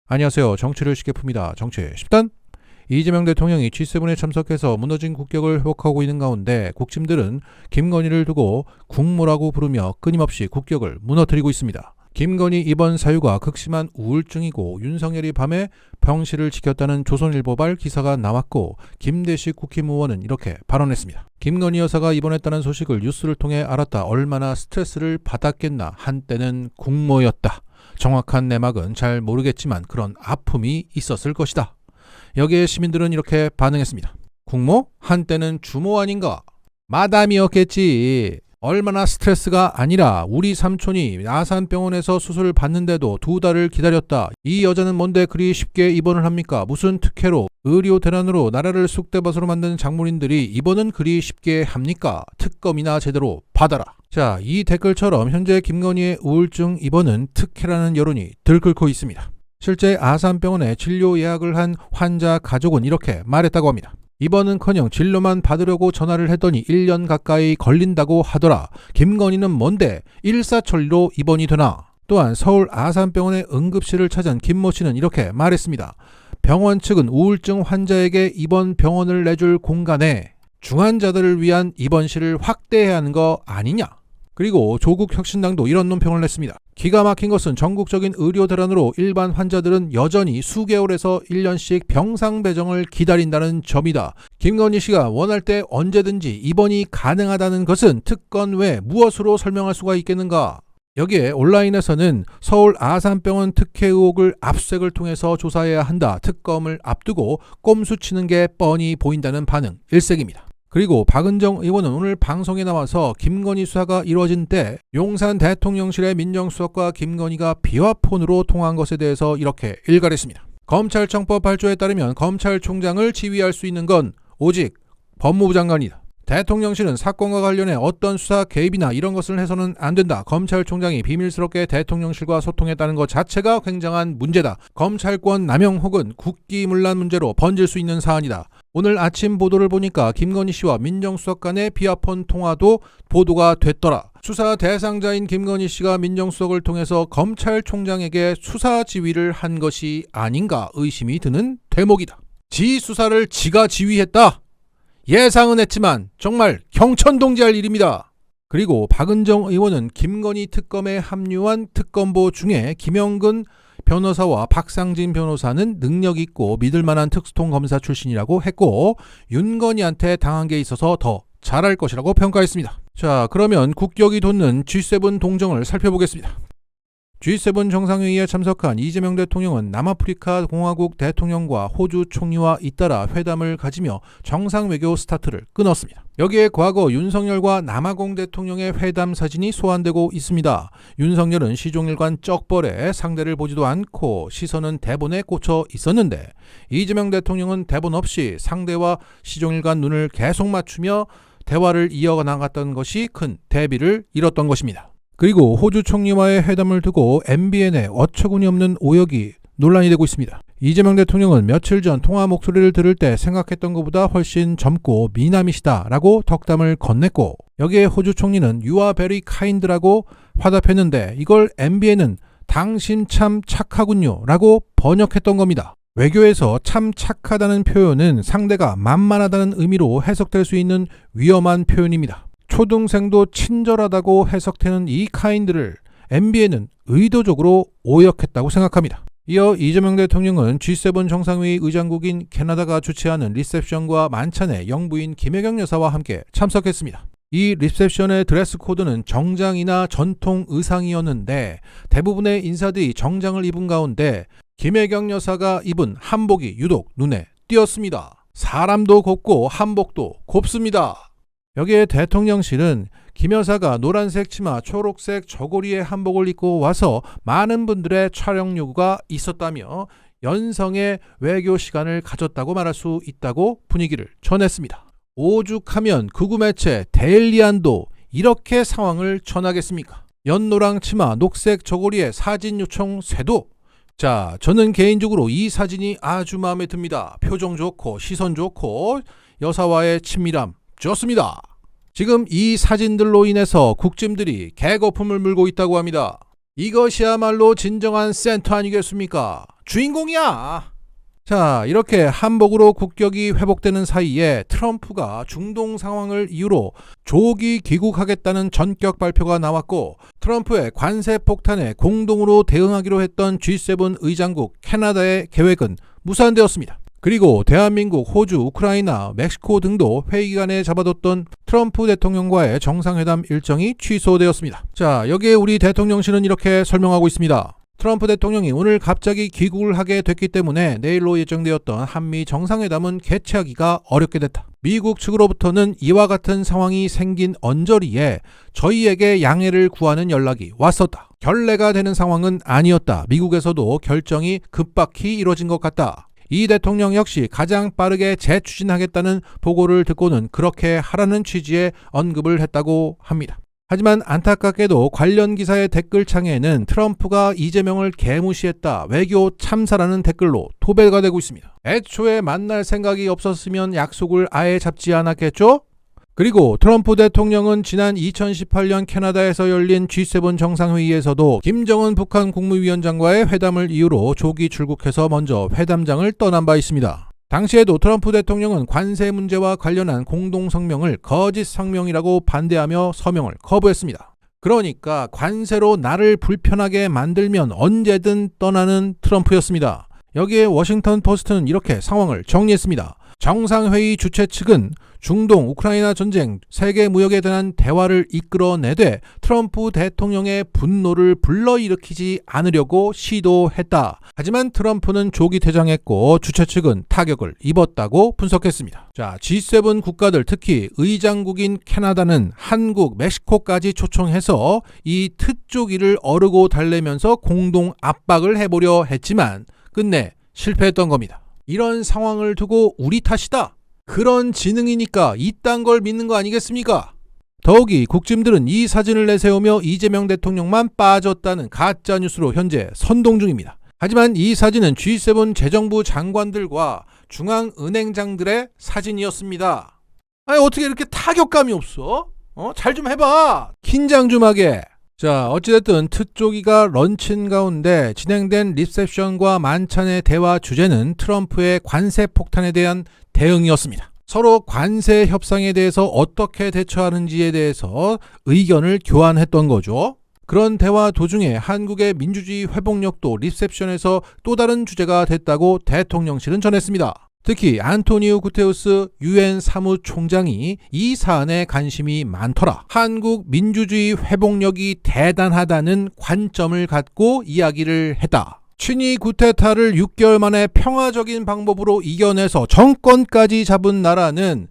안녕하세요. 정치를 쉽게 풉니다. 정치 10단. 이재명 대통령이 G7에 참석해서 무너진 국격을 회복하고 있는 가운데 국짐들은 김건희를 두고 국모라고 부르며 끊임없이 국격을 무너뜨리고 있습니다. 김건희 입원 사유가 극심한 우울증이고 윤석열이 밤에 병실을 지켰다는 조선일보발 기사가 나왔고 김대식 국힘의원은 이렇게 발언했습니다. 김건희 여사가 입원했다는 소식을 뉴스를 통해 알았다. 얼마나 스트레스를 받았겠나. 한때는 국모였다. 정확한 내막은 잘 모르겠지만 그런 아픔이 있었을 것이다. 여기에 시민들은 이렇게 반응했습니다. 국모? 한때는 주모 아닌가? 마담이었겠지. 얼마나 스트레스가 아니라 우리 삼촌이 아산병원에서 수술을 받는데도 2달을 기다렸다. 이 여자는 뭔데 그리 쉽게 입원을 합니까? 무슨 특혜로 의료 대란으로 나라를 쑥대밭으로 만든 장모님들이 입원은 그리 쉽게 합니까? 특검이나 제대로 받아라. 자, 이 댓글처럼 현재 김건희의 우울증 입원은 특혜라는 여론이 들끓고 있습니다. 실제 아산병원에 진료 예약을 한 환자 가족은 이렇게 말했다고 합니다. 입원은커녕 진료만 받으려고 전화를 했더니 1년 가까이 걸린다고 하더라. 김건희는 뭔데 일사천리로 입원이 되나? 또한 서울 아산병원의 응급실을 찾은 김모 씨는 이렇게 말했습니다. 병원 측은 우울증 환자에게 입원 병원을 내줄 공간에 중환자들을 위한 입원실을 확대해야 하는 거 아니냐? 그리고 조국혁신당도 이런 논평을 냈습니다. 기가 막힌 것은 전국적인 의료 대란으로 일반 환자들은 여전히 수개월에서 1년씩 병상 배정을 기다린다는 점이다. 김건희 씨가 원할 때 언제든지 입원이 가능하다는 것은 특권 외 무엇으로 설명할 수가 있겠는가? 여기에 온라인에서는 서울 아산병원 특혜 의혹을 압수색을 통해서 조사해야 한다. 특검을 앞두고 꼼수 치는 게 뻔히 보인다는 반응 일색입니다. 그리고 박은정 의원은 오늘 방송에 나와서 김건희 수사가 이루어진 때 용산 대통령실의 민정수석과 김건희가 비화폰으로 통화한 것에 대해서 이렇게 일갈했습니다. 검찰청법 8조에 따르면 검찰총장을 지휘할 수 있는 건 오직 법무부 장관이다. 대통령실은 사건과 관련해 어떤 수사 개입이나 이런 것을 해서는 안 된다. 검찰총장이 비밀스럽게 대통령실과 소통했다는 것 자체가 굉장한 문제다. 검찰권 남용 혹은 국기문란 문제로 번질 수 있는 사안이다. 오늘 아침 보도를 보니까 김건희 씨와 민정수석 간의 비화폰 통화도 보도가 됐더라. 수사 대상자인 김건희 씨가 민정수석을 통해서 검찰총장에게 수사 지휘를 한 것이 아닌가 의심이 드는 대목이다. 지 수사를 지가 지휘했다. 예상은 했지만 정말 경천동지할 일입니다. 그리고 박은정 의원은 김건희 특검에 합류한 특검보 중에 김영근 변호사와 박상진 변호사는 능력 있고 믿을 만한 특수통 검사 출신이라고 했고 윤건희한테 당한 게 있어서 더 잘할 것이라고 평가했습니다. 자, 그러면 국격이 돋는 G7 동정을 살펴보겠습니다. G7 정상회의에 참석한 이재명 대통령은 남아프리카 공화국 대통령과 호주 총리와 잇따라 회담을 가지며 정상외교 스타트를 끊었습니다. 여기에 과거 윤석열과 남아공 대통령의 회담 사진이 소환되고 있습니다. 윤석열은 시종일관 쩍벌에 상대를 보지도 않고 시선은 대본에 꽂혀 있었는데 이재명 대통령은 대본 없이 상대와 시종일관 눈을 계속 맞추며 대화를 이어나갔던 것이 큰 대비를 이뤘던 것입니다. 그리고 호주 총리와의 회담을 두고 MBN의 어처구니 없는 오역이 논란이 되고 있습니다. 이재명 대통령은 며칠 전 통화 목소리를 들을 때 생각했던 것보다 훨씬 젊고 미남이시다라고 덕담을 건넸고 여기에 호주 총리는 You are very kind라고 화답했는데 이걸 MBN은 당신 참 착하군요 라고 번역했던 겁니다. 외교에서 참 착하다는 표현은 상대가 만만하다는 의미로 해석될 수 있는 위험한 표현입니다. 초등생도 친절하다고 해석되는 이 카인드를 MBN은 의도적으로 오역했다고 생각합니다. 이어 이재명 대통령은 G7 정상회의 의장국인 캐나다가 주최하는 리셉션과 만찬에 영부인 김혜경 여사와 함께 참석했습니다. 이 리셉션의 드레스 코드는 정장이나 전통 의상이었는데 대부분의 인사들이 정장을 입은 가운데 김혜경 여사가 입은 한복이 유독 눈에 띄었습니다. 사람도 곱고 한복도 곱습니다. 여기에 대통령실은 김 여사가 노란색 치마, 초록색 저고리의 한복을 입고 와서 많은 분들의 촬영 요구가 있었다며 연성의 외교 시간을 가졌다고 말할 수 있다고 분위기를 전했습니다. 오죽하면 극우 매체 데일리안도 이렇게 상황을 전하겠습니까? 연노랑 치마, 녹색 저고리의 사진 요청 쇄도. 자, 저는 개인적으로 이 사진이 아주 마음에 듭니다. 표정 좋고 시선 좋고 여사와의 친밀함 좋습니다. 지금 이 사진들로 인해서 국짐들이 개거품을 물고 있다고 합니다. 이것이야말로 진정한 센터 아니겠습니까? 주인공이야. 자, 이렇게 한복으로 국격이 회복되는 사이에 트럼프가 중동 상황을 이유로 조기 귀국하겠다는 전격 발표가 나왔고, 트럼프의 관세 폭탄에 공동으로 대응하기로 했던 G7 의장국 캐나다의 계획은 무산되었습니다. 그리고 대한민국, 호주, 우크라이나, 멕시코 등도 회의 기간에 잡아뒀던 트럼프 대통령과의 정상회담 일정이 취소되었습니다. 자, 여기에 우리 대통령실은 이렇게 설명하고 있습니다. 트럼프 대통령이 오늘 갑자기 귀국을 하게 됐기 때문에 내일로 예정되었던 한미 정상회담은 개최하기가 어렵게 됐다. 미국 측으로부터는 이와 같은 상황이 생긴 언저리에 저희에게 양해를 구하는 연락이 왔었다. 결례가 되는 상황은 아니었다. 미국에서도 결정이 급박히 이뤄진 것 같다. 이 대통령 역시 가장 빠르게 재추진하겠다는 보고를 듣고는 그렇게 하라는 취지의 언급을 했다고 합니다. 하지만 안타깝게도 관련 기사의 댓글창에는 트럼프가 이재명을 개무시했다, 외교 참사라는 댓글로 도배가 되고 있습니다. 애초에 만날 생각이 없었으면 약속을 아예 잡지 않았겠죠? 그리고 트럼프 대통령은 지난 2018년 캐나다에서 열린 G7 정상회의에서도 김정은 북한 국무위원장과의 회담을 이유로 조기 출국해서 먼저 회담장을 떠난 바 있습니다. 당시에도 트럼프 대통령은 관세 문제와 관련한 공동성명을 거짓 성명이라고 반대하며 서명을 거부했습니다. 그러니까 관세로 나를 불편하게 만들면 언제든 떠나는 트럼프였습니다. 여기에 워싱턴 포스트는 이렇게 상황을 정리했습니다. 정상회의 주최 측은 중동, 우크라이나 전쟁, 세계 무역에 대한 대화를 이끌어내되 트럼프 대통령의 분노를 불러일으키지 않으려고 시도했다. 하지만 트럼프는 조기 퇴장했고 주최 측은 타격을 입었다고 분석했습니다. 자, G7 국가들, 특히 의장국인 캐나다는 한국, 멕시코까지 초청해서 이 트쪽이를 어르고 달래면서 공동 압박을 해보려 했지만 끝내 실패했던 겁니다. 이런 상황을 두고 우리 탓이다, 그런 지능이니까 이딴 걸 믿는 거 아니겠습니까? 더욱이 국짐들은 이 사진을 내세우며 이재명 대통령만 빠졌다는 가짜뉴스로 현재 선동 중입니다. 하지만 이 사진은 G7 재정부 장관들과 중앙은행장들의 사진이었습니다. 아니, 어떻게 이렇게 타격감이 없어? 잘 좀 해봐. 긴장 좀 하게. 자, 어찌됐든 트쪽이가 런칭 가운데 진행된 리셉션과 만찬의 대화 주제는 트럼프의 관세 폭탄에 대한 대응이었습니다. 서로 관세 협상에 대해서 어떻게 대처하는지에 대해서 의견을 교환했던 거죠. 그런 대화 도중에 한국의 민주주의 회복력도 리셉션에서 또 다른 주제가 됐다고 대통령실은 전했습니다. 특히 안토니오 구테우스 UN 사무총장이 이 사안에 관심이 많더라, 한국 민주주의 회복력이 대단하다는 관점을 갖고 이야기를 했다. 친위 구테타를 6개월 만에 평화적인 방법으로 이겨내서 정권까지 잡은 나라는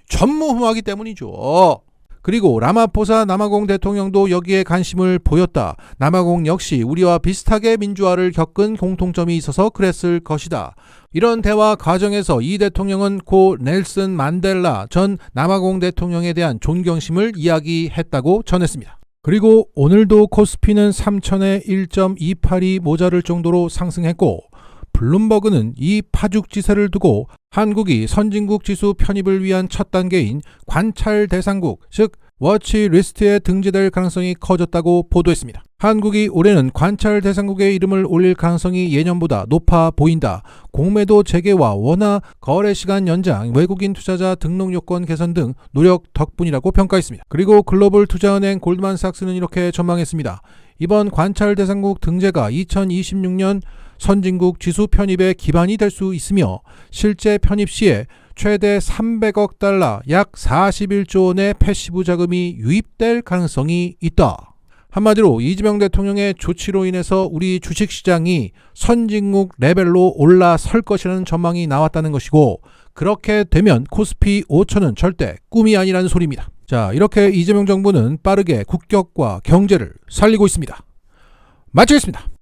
전무후무하기 때문이죠. 그리고 라마포사 남아공 대통령도 여기에 관심을 보였다. 남아공 역시 우리와 비슷하게 민주화를 겪은 공통점이 있어서 그랬을 것이다. 이런 대화 과정에서 이 대통령은 고 넬슨 만델라 전 남아공 대통령에 대한 존경심을 이야기했다고 전했습니다. 그리고 오늘도 코스피는 3천에 1.28이 모자랄 정도로 상승했고, 블룸버그는 이 파죽지세를 두고 한국이 선진국 지수 편입을 위한 첫 단계인 관찰 대상국, 즉 워치리스트에 등재될 가능성이 커졌다고 보도했습니다. 한국이 올해는 관찰 대상국의 이름을 올릴 가능성이 예년보다 높아 보인다. 공매도 재개와 원화 거래 시간 연장, 외국인 투자자 등록 요건 개선 등 노력 덕분이라고 평가했습니다. 그리고 글로벌 투자은행 골드만삭스는 이렇게 전망했습니다. 이번 관찰 대상국 등재가 2026년 선진국 지수 편입의 기반이 될 수 있으며, 실제 편입 시에 최대 300억 달러, 약 41조 원의 패시브 자금이 유입될 가능성이 있다. 한마디로 이재명 대통령의 조치로 인해서 우리 주식시장이 선진국 레벨로 올라설 것이라는 전망이 나왔다는 것이고, 그렇게 되면 코스피 5천은 절대 꿈이 아니라는 소리입니다. 자, 이렇게 이재명 정부는 빠르게 국격과 경제를 살리고 있습니다. 마치겠습니다.